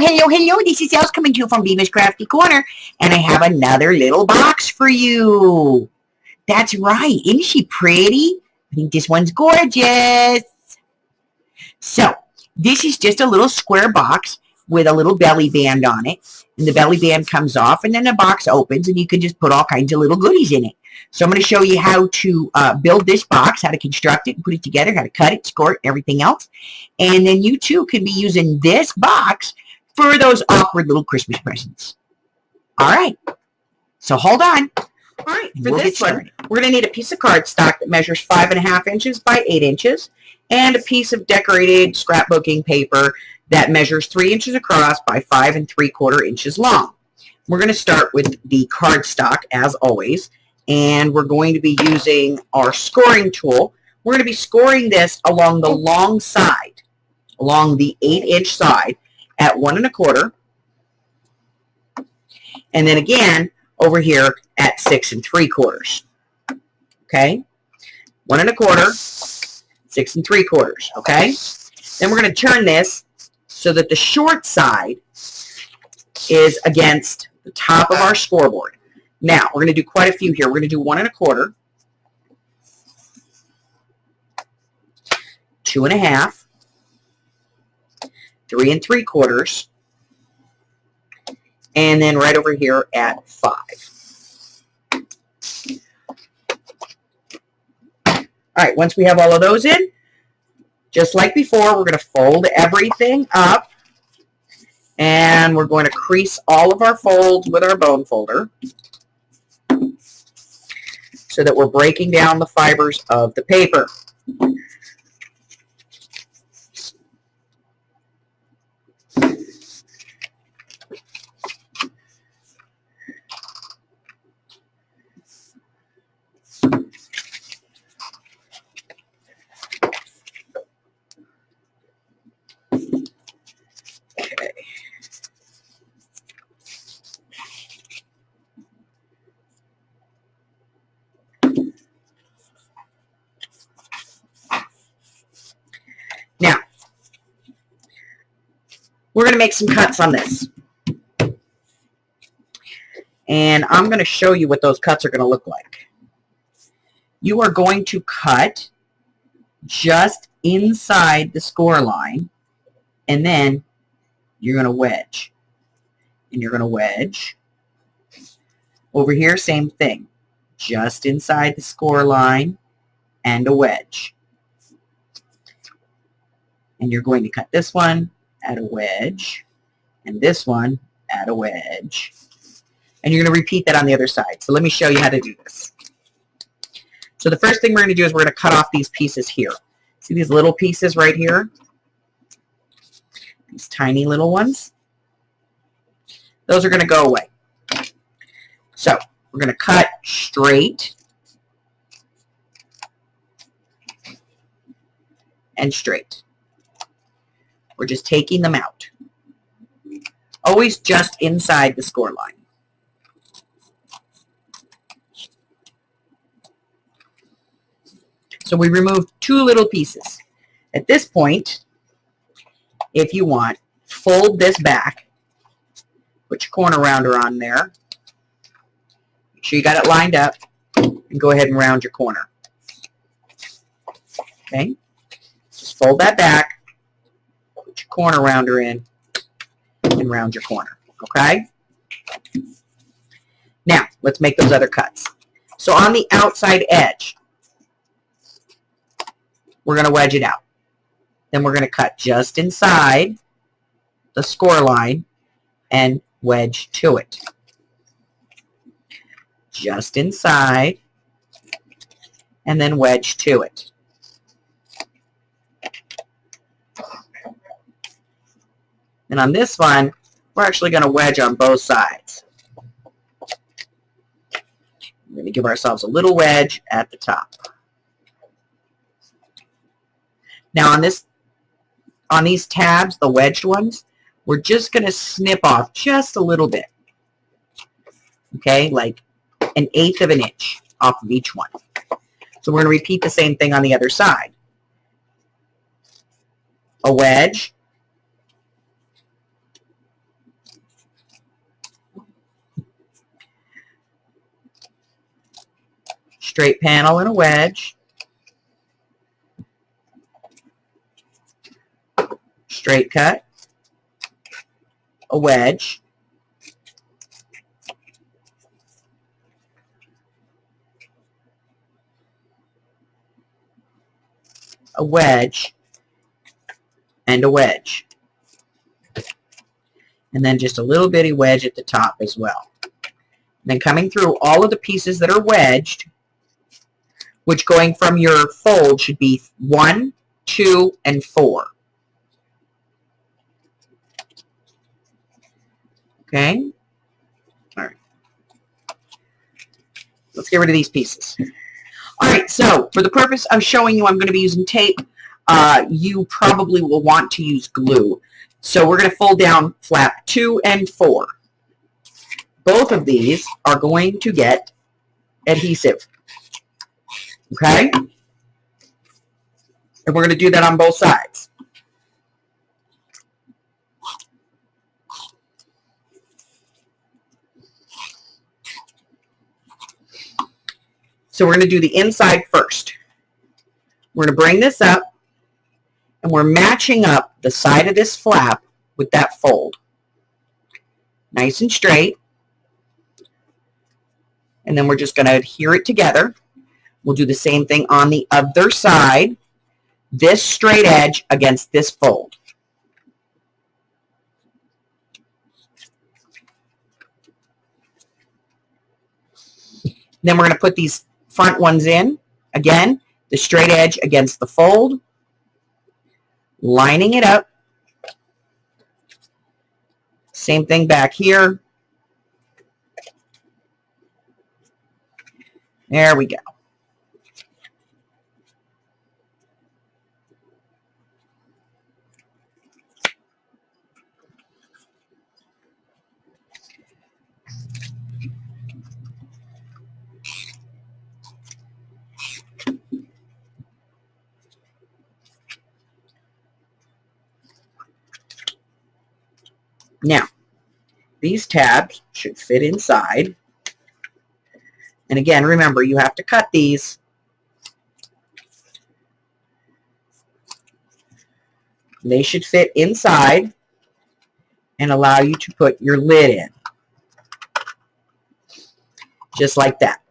hello. This is Els coming to you from Beavis Crafty Corner, and I have another little box for you. That's right. Isn't she pretty? I think this one's gorgeous. So, this is just a little square box with a little belly band on it. And the belly band comes off, and then the box opens, and you can just put all kinds of little goodies in it. So I'm going to show you how to build this box, how to construct it and put it together, how to cut it, score it, everything else. And then you too can be using this box for those awkward little Christmas presents. All right. So hold on. All right. For this one, we're going to need a piece of cardstock that measures 5.5 inches by 8 inches and a piece of decorated scrapbooking paper that measures 3 inches across by 5 3/4 inches long. We're going to start with the cardstock as always. And we're going to be using our scoring tool. We're going to be scoring this along the long side, along the 8-inch side at 1 1/4. And then again, over here at 6 3/4. Okay? 1 1/4, 6 3/4. Okay? Then we're going to turn this so that the short side is against the top of our scoreboard. Now, we're going to do quite a few here. We're going to do 1 1/4, 2 1/2, 3 3/4, and then right over here at 5. All right, once we have all of those in, just like before, we're going to fold everything up, and we're going to crease all of our folds with our bone folder, so that we're breaking down the fibers of the paper. Okay. Now, we're going to make some cuts on this. And I'm going to show you what those cuts are going to look like. You are going to cut just inside the score line, and then you're going to wedge. And you're going to wedge. Over here, same thing. Just inside the score line and a wedge. And you're going to cut this one at a wedge, and this one at a wedge. And you're going to repeat that on the other side. So let me show you how to do this. So the first thing we're going to do is we're going to cut off these pieces here. See these little pieces right here? These tiny little ones? Those are going to go away. So we're going to cut straight and straight. We're just taking them out. Always just inside the score line. So we removed 2 little pieces. At this point, if you want, fold this back. Put your corner rounder on there. Make sure you got it lined up. And go ahead and round your corner. Okay? Just fold that back. Put your corner rounder in and round your corner. Okay? Now, let's make those other cuts. So on the outside edge, we're going to wedge it out. Then we're going to cut just inside the score line and wedge to it. Just inside and then wedge to it. And on this one, we're actually going to wedge on both sides. We're going to give ourselves a little wedge at the top. Now on these tabs, the wedged ones, we're just going to snip off just a little bit. Okay, like 1/8 of an inch off of each one. So we're going to repeat the same thing on the other side. A wedge, straight panel and a wedge, straight cut, a wedge, a wedge, and a wedge. And then just a little bitty wedge at the top as well. Then coming through all of the pieces that are wedged, which going from your fold should be 1, 2, and 4. Okay? All right. Let's get rid of these pieces. All right, so for the purpose of showing you I'm going to be using tape, you probably will want to use glue. So we're going to fold down flap 2 and 4. Both of these are going to get adhesive. Okay? And we're going to do that on both sides. So we're going to do the inside first. We're going to bring this up, and we're matching up the side of this flap with that fold. Nice and straight. And then we're just going to adhere it together. We'll do the same thing on the other side. This straight edge against this fold. Then we're going to put these front ones in. Again, the straight edge against the fold. Lining it up. Same thing back here. There we go. Now, these tabs should fit inside. And again, remember, you have to cut these. They should fit inside and allow you to put your lid in. Just like that.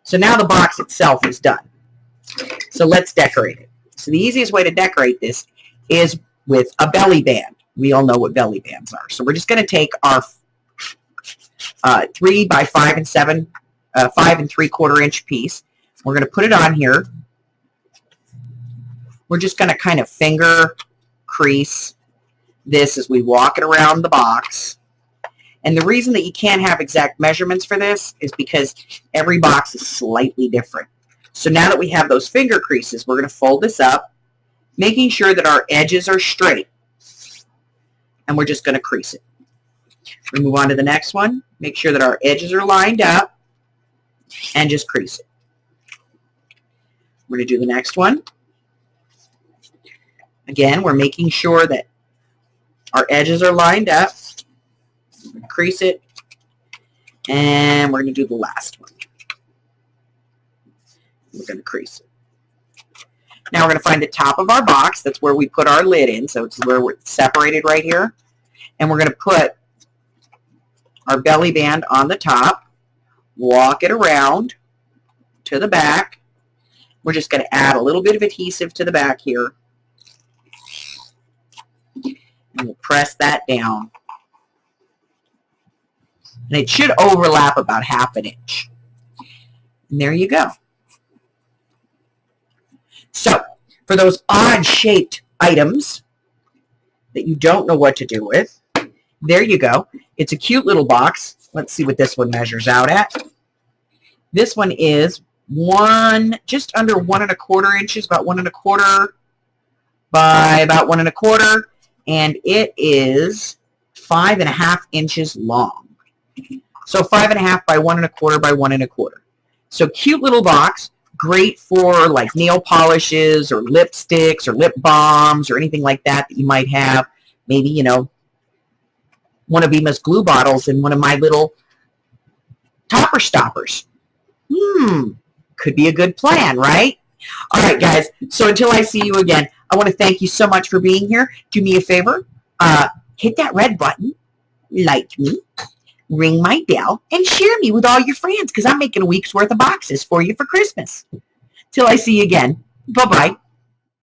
So now the box itself is done. So let's decorate it. So the easiest way to decorate this is with a belly band. We all know what belly bands are. So we're just going to take our 3 by 5 and 7, 5 3/4 inch piece. We're going to put it on here. We're just going to kind of finger crease this as we walk it around the box. And the reason that you can't have exact measurements for this is because every box is slightly different. So now that we have those finger creases, we're going to fold this up, making sure that our edges are straight. And we're just going to crease it. We move on to the next one. Make sure that our edges are lined up and just crease it. We're going to do the next one. Again, we're making sure that our edges are lined up. Crease it. And we're going to do the last one. We're going to crease it. Now we're going to find the top of our box. That's where we put our lid in. So it's where we're separated right here. And we're going to put our belly band on the top. Walk it around to the back. We're just going to add a little bit of adhesive to the back here. And we'll press that down. And it should overlap about 1/2 inch. And there you go. So, for those odd-shaped items that you don't know what to do with, there you go. It's a cute little box. Let's see what this one measures out at. This one is just under 1 1/4 inches, about 1 1/4 by about 1 1/4, and it is 5 1/2 inches long. So 5 1/2 by 1 1/4 by 1 1/4. So cute little box. Great for like nail polishes or lipsticks or lip balms or anything like that that you might have. Maybe, you know, one of Emma's glue bottles in one of my little topper stoppers. Could be a good plan, right? All right, guys. So until I see you again, I want to thank you so much for being here. Do me a favor. Hit that red button, like me, ring my bell, and share me with all your friends because I'm making a week's worth of boxes for you for Christmas. Till I see you again. Bye-bye.